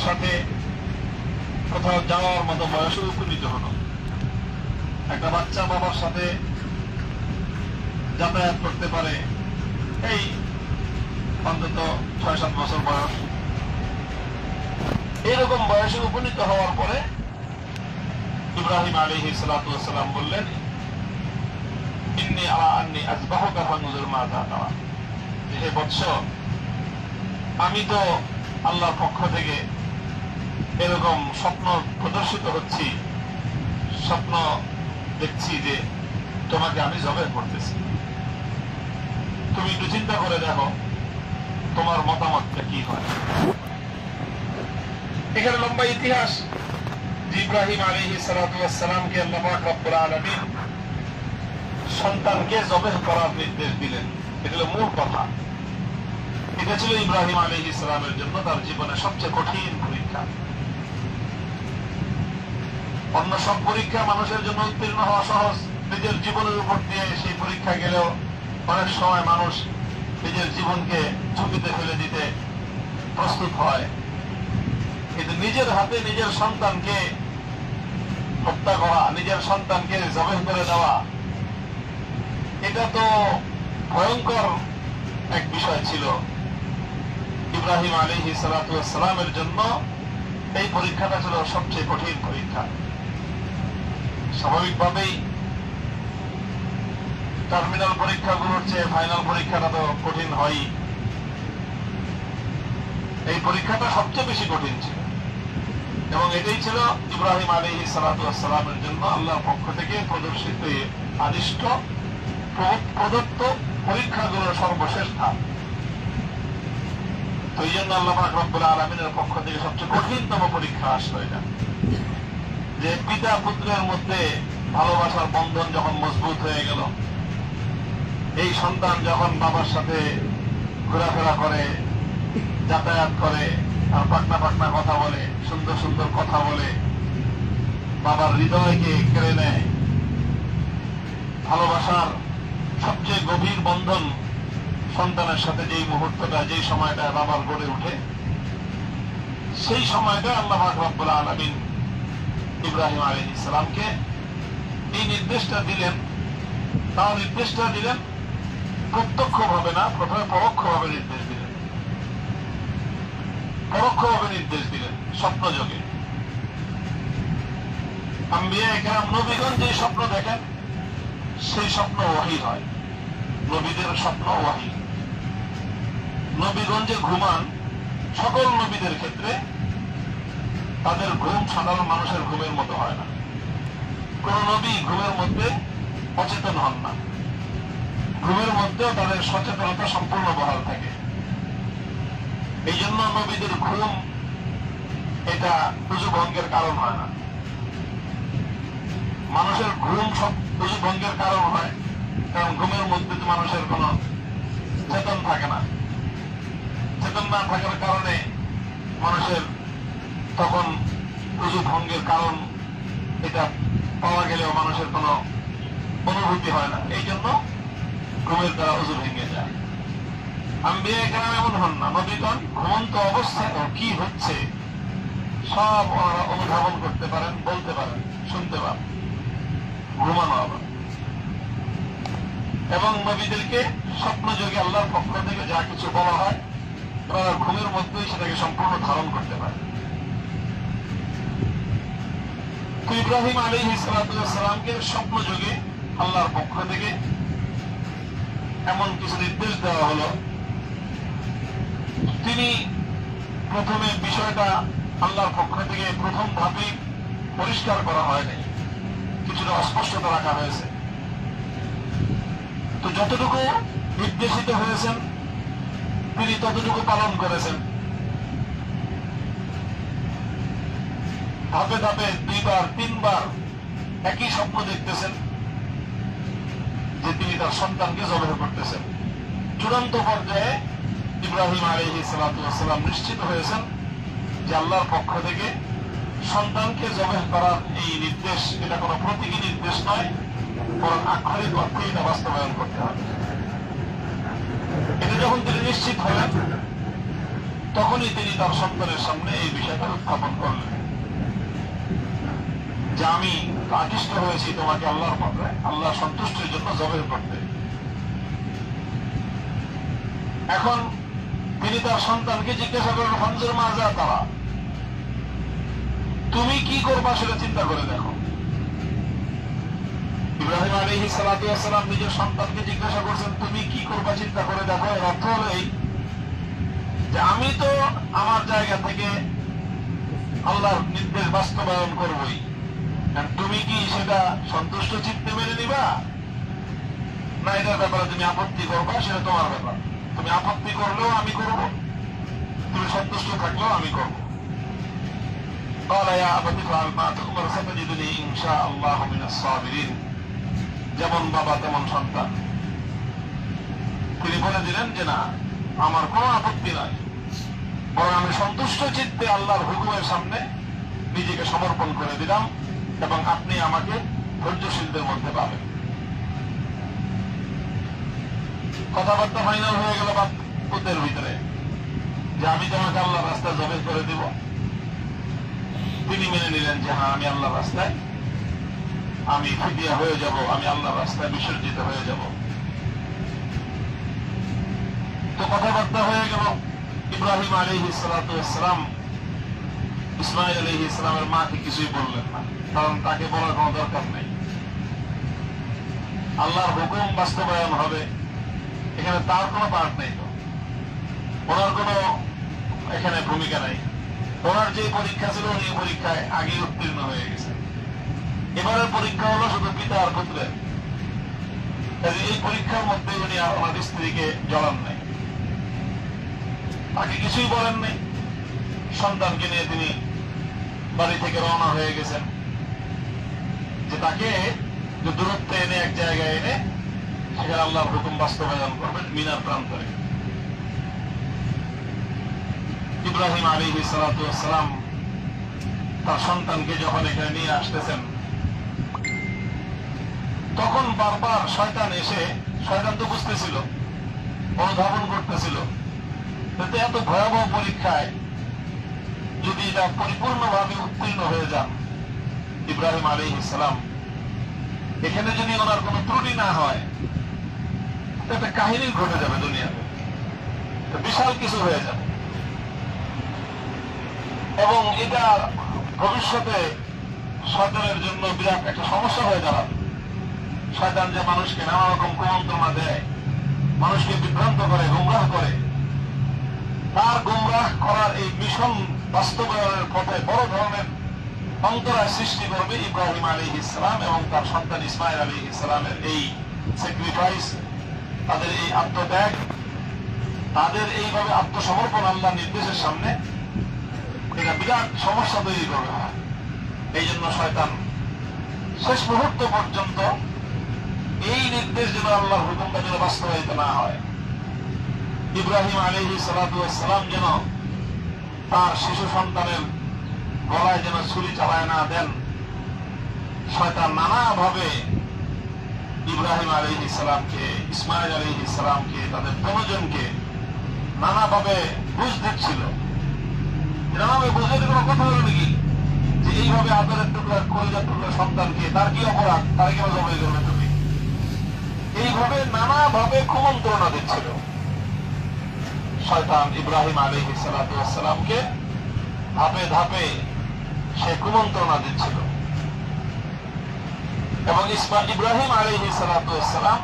বাবার সাথে কোথাও যাওয়ার মতো বয়সে উপনীত হলো। একটা বাচ্চা বাবার সাথে যাতায়াত করতে পারে এই অন্তত ৬-৭ বছর বয়স। এরকম বয়সে উপনীত হওয়ার পরে ইব্রাহিম আলাইহিস সালাতু ওয়াস সালাম বললেন, ইন্নী আরা আন্নী আযবাহুকা ফানজুর মাযা তারা। হে বৎস, আমি তো আল্লাহর পক্ষ থেকে এরকম স্বপ্ন প্রদর্শিত হচ্ছি, স্বপ্ন দেখছি যে তোমাকে আমি জবাই করতেছি। তুমি একটু চিন্তা করে দেখো তোমার মতামতটা কি হয়। এখানে লম্বা ইতিহাস। ইব্রাহিম আলাইহিস সালাতু ওয়াস সালামকে আল্লাহ পাক রব্বুল আলামিন সন্তানকে জবাই করার নির্দেশ দিলেন। এটা হলো মূল কথা। এটা ছিল ইব্রাহিম আলাইহিস সালামের জন্য তার জীবনের সবচেয়ে কঠিন পরীক্ষা। অন্য সব পরীক্ষা মানুষের জন্য উত্তীর্ণ হওয়া সহজ, নিজের জীবনের উপর দিয়ে সেই পরীক্ষা গেলেও অনেক সময় মানুষ নিজের জীবনকে ঝুঁকিতে ফেলে দিতে প্রস্তুত হয়। কিন্তু নিজের হাতে নিজের সন্তানকে হত্যা করা, নিজের সন্তানকে জবাই করে দেওয়া, এটা তো ভয়ঙ্কর এক বিষয় ছিল। ইব্রাহিম আলাইহিস সালাতু ওয়াস সালামের জন্য এই পরীক্ষাটা ছিল সবচেয়ে কঠিন পরীক্ষা। স্বাভাবিকভাবেই টার্মিনাল পরীক্ষাগুলোর চেয়ে ফাইনাল পরীক্ষাটা তো কঠিন হয়ই। এই পরীক্ষাটা সবচেয়ে বেশি কঠিন ছিল এবং এটাই ছিল ইব্রাহিম আলাইহিস সালাতু ওয়াস সালামের জন্য আল্লাহর পক্ষ থেকে প্রদর্শিত আদিষ্ট প্রদত্ত পরীক্ষাগুলোর সর্বশেষ ধাপ। তো এই জন্য আল্লাহ পাক রব্বুল আলামিনের পক্ষ থেকে সবচেয়ে কঠিনতম পরীক্ষা আসলো এটা, যে পিতা পুত্রের মধ্যে ভালোবাসার বন্ধন যখন মজবুত হয়ে গেল, এই সন্তান যখন বাবার সাথে ঘোরাফেরা করে, যাতায়াত করে, আর পাকনা পাকনা কথা বলে, সুন্দর সুন্দর কথা বলে, বাবার হৃদয়কে কেড়ে নেয়, ভালোবাসার সবচেয়ে গভীর বন্ধন সন্তানের সাথে যেই মুহূর্তটা, যেই সময়টা বাবার গড়ে উঠে, সেই সময়টা আল্লাহ পাক রব্বুল আলামিন ইব্রাহিম আলাইহিস সালামকে এই নির্দেশটা দিলেন। তার নির্দেশটা দিলেন প্রত্যক্ষভাবে না, প্রথমে পরোক্ষভাবে নির্দেশ দিলেন। পরোক্ষভাবে নির্দেশ দিলেন স্বপ্নযোগে। আম্বিয়া কেরাম নবীগণ যে স্বপ্ন দেখেন সেই স্বপ্ন ওহী হয়। নবীদের স্বপ্ন ওহী। নবীগণ যে ঘুমান, সকল নবীদের ক্ষেত্রে তাদের ঘুম সাধারণ মানুষের ঘুমের মতো হয় না। কোন নবী ঘুমের মধ্যে অচেতন হন না, ঘুমের মধ্যেও তাদের সচেতনতা সম্পূর্ণ বহাল থাকে। এই জন্য নবীদের ঘুম এটা উজু ভঙ্গের কারণ হয় না। মানুষের ঘুম সব উজু ভঙ্গের কারণ হয়, কারণ ঘুমের মধ্যে তো মানুষের কোন চেতন থাকে না। চেতন না থাকার কারণে মানুষের তখন উজু ভঙ্গের কারণ এটা পাওয়া গেলেও মানুষের কোন অনুভূতি হয় না। এই জন্য ঘুমের দ্বারা উজু ভেঙে যায়। আম্বিয়া কেরাম এমন হন না। নবীগণ ঘুমন্ত অবস্থায় কি হচ্ছে সব ওনারা অনুধাবন করতে পারেন, বলতে পারেন, শুনতে পারেন, ঘুমানো আবার। এবং নবীদেরকে স্বপ্নযোগে আল্লাহর পক্ষ থেকে যা কিছু বলা হয় ওনারা ঘুমের মধ্যেই সেটাকে সম্পূর্ণ ধারণ করতে পারে। তো ইব্রাহিম আলাইহিস সালাতু ওয়াস সালামকে স্বপ্নযোগে আল্লাহর পক্ষ থেকে এমন কিছু নির্দেশ দেওয়া হলো। তিনি প্রথমে বিষয়টা আল্লাহর পক্ষ থেকে প্রথম ধাপে পরিষ্কার করা হয়নি, কিছুটা অস্পষ্টতা রাখা হয়েছে। তো যতটুকু নির্দেশিত হয়েছেন তিনি ততটুকু পালন করেছেন। ধাপে ধাপে 2বার 3বার একই স্বপ্ন দেখতেছেন যে তিনি তার সন্তানকে জবাই করতেছেন। চূড়ান্ত পর্যায়ে ইব্রাহিম আলাইহিস সালাতু ওয়াস সালাম নিশ্চিত হয়েছেন যে আল্লাহর পক্ষ থেকে সন্তানকে জবাই করার এই নির্দেশ এটা কোনো প্রতীকী নির্দেশ নয়, বরং আক্ষরিক অর্থে এটা বাস্তবায়ন করতে হবে। এটা যখন তিনি নিশ্চিত হলেন তখনই তিনি তার সন্তানের সামনে এই বিষয়টা উত্থাপন করলেন যে আমি আকৃষ্ট হয়েছি তোমাকে আল্লাহর পথে, আল্লাহ সন্তুষ্টির জন্য জবেহ করতে। এখন তিনি তার সন্তানকে জিজ্ঞাসা করেন, ফানজুর মাজা তারা, তুমি কি করবা সেটা চিন্তা করে দেখো। ইব্রাহিম আলাইহিস সালাতু ওয়াস সালাম নিজের সন্তানকে জিজ্ঞাসা করছেন, তুমি কি করবা চিন্তা করে দেখো। এর অর্থ হলো এই যে আমি তো আমার জায়গা থেকে আল্লাহর নির্দেশ বাস্তবায়ন করবই, তুমি কি সেটা সন্তুষ্ট চিত্তে মেনে নিবা, না এটার ব্যাপারে তুমি আপত্তি করবা, সেটা তোমার ব্যাপার। তুমি আপত্তি করলেও আমি করব, তুমি সন্তুষ্ট থাকলেও আমি করব। যেমন বাবা তেমন সন্তান। তিনি বলে দিলেন যে না, আমার কোনো আপত্তি নাই, বরং আমি সন্তুষ্ট চিত্তে আল্লাহর হুকুমের সামনে নিজেকে সমর্পণ করে দিলাম এবং আপনি আমাকে ধৈর্যশীলদের মধ্যে পাবেন। কথাবার্তা ফাইনাল হয়ে গেল বাপদের ভিতরে যে আমি তোমাকে আল্লাহর রাস্তায় জবেহ করে দিব। তিনি মেনে নিলেন যে হ্যাঁ, আমি আল্লাহর রাস্তায় আমি ফিদিয়া হয়ে যাব, আমি আল্লাহর রাস্তায় বিসর্জিত হয়ে যাব। তো কথাবার্তা হয়ে গেল। ইব্রাহিম আলাইহিস সালাতু ওয়াস সালাম ইসমাঈল আলাইহিস সালামের মাকে কিছুই বললেন না, কারণ তাকে বলার কোনো দরকার নেই। আল্লাহর হুকুম বাস্তবায়ন হবে, এখানে তার কোনো পার্ট নেই, তো ওনার কোনো এখানে ভূমিকা নাই। ওনার যে পরীক্ষা ছিল উনি পরীক্ষায় আগে উত্তীর্ণ হয়ে গেছে। এবারের পরীক্ষা হলো শুধু পিতা আর পুত্রের। এই পরীক্ষার মধ্যে উনি আর ওনার স্ত্রীকে জড়ান নাই, তাকে কিছুই বলেন নাই। সন্তানকে নিয়ে তিনি বাড়ি থেকে রওনা হয়ে গেছেন যে তাকে যে দূরত্বে এনে এক জায়গায় এনে সেখানে আল্লাহর হুকুম বাস্তবায়ন করবেন মিনার প্রান্তরে। ইব্রাহিম আলাইহিস সালাতু ওয়াস সালাম তার সন্তানকে যখন এখানে নিয়ে আসতেছেন, তখন বারবার শয়তান এসে, শয়তান তো বুঝতেছিল, অনুধাবন করতেছিল এত ভয়াবহ পরীক্ষায় যদি এটা পরিপূর্ণভাবে উত্তীর্ণ হয়ে যান ইব্রাহিম আলাইহিস সালাম, এখানে যদি ওনার কোনো ত্রুটি না হয়, একটা কাহিনী ঘটে যাবে দুনিয়াতে, বিশাল কিছু হয়ে যাবে। এবং এটা ভবিষ্যতে শয়তানের জন্য বিরাট একটা সমস্যা হয়ে দাঁড়াবে। শয়তান যে মানুষকে নানা রকম কুমন্ত্রণা দেয়, মানুষকে বিভ্রান্ত করে, গুমরাহ করে, তার গুমরাহ করার এই মিশন বাস্তবায়নের পথে বড় ধরনের অন্তরায় সৃষ্টি করবে ইব্রাহিম আলাইহিস সালাম এবং তার সন্তান ইসমাঈল আলাইহিস সালামের এই স্যাক্রিফাইস, তাদের এই আত্মত্যাগ, তাদের এইভাবে আত্মসমর্পণ আল্লাহর নির্দেশের সামনে, এটা বিরাট সমস্যা তৈরি করবে। এই জন্য শয়তান শেষ মুহূর্ত পর্যন্ত এই নির্দেশ যেন আল্লাহর হুকুমটা যেন বাস্তবায়িত না হয়, ইব্রাহিম আলাইহিস সালাতু ওয়াস সালাম যেন তার শিশু সন্তানের গলায় যেন ছুরি চালায় না দেন, শয়তান নানাভাবে ইব্রাহিম আলাইহিস সালামকে, ইসমাঈল আলাইহিস সালামকে, তাদের দুজনকে নানাভাবে বুঝ দিচ্ছিল। নানাভাবে বুঝে কোনো কথা হলো নাকি যে এইভাবে আদরের টুকরা, কলিজার টুকরা সন্তানকে তার কি অপরাধ, তার কেন জবাই করবে তুমি, এইভাবে নানাভাবে কুমন্ত্রণা দিচ্ছিল শয়তান ইব্রাহিম আলাইহিস সালাতু ওয়াস সালামকে। ধাপে ধাপে সে কুমন্ত্রণা দিচ্ছিল এবং ইব্রাহিম আলাইহিস সালাতু ওয়াস সালাম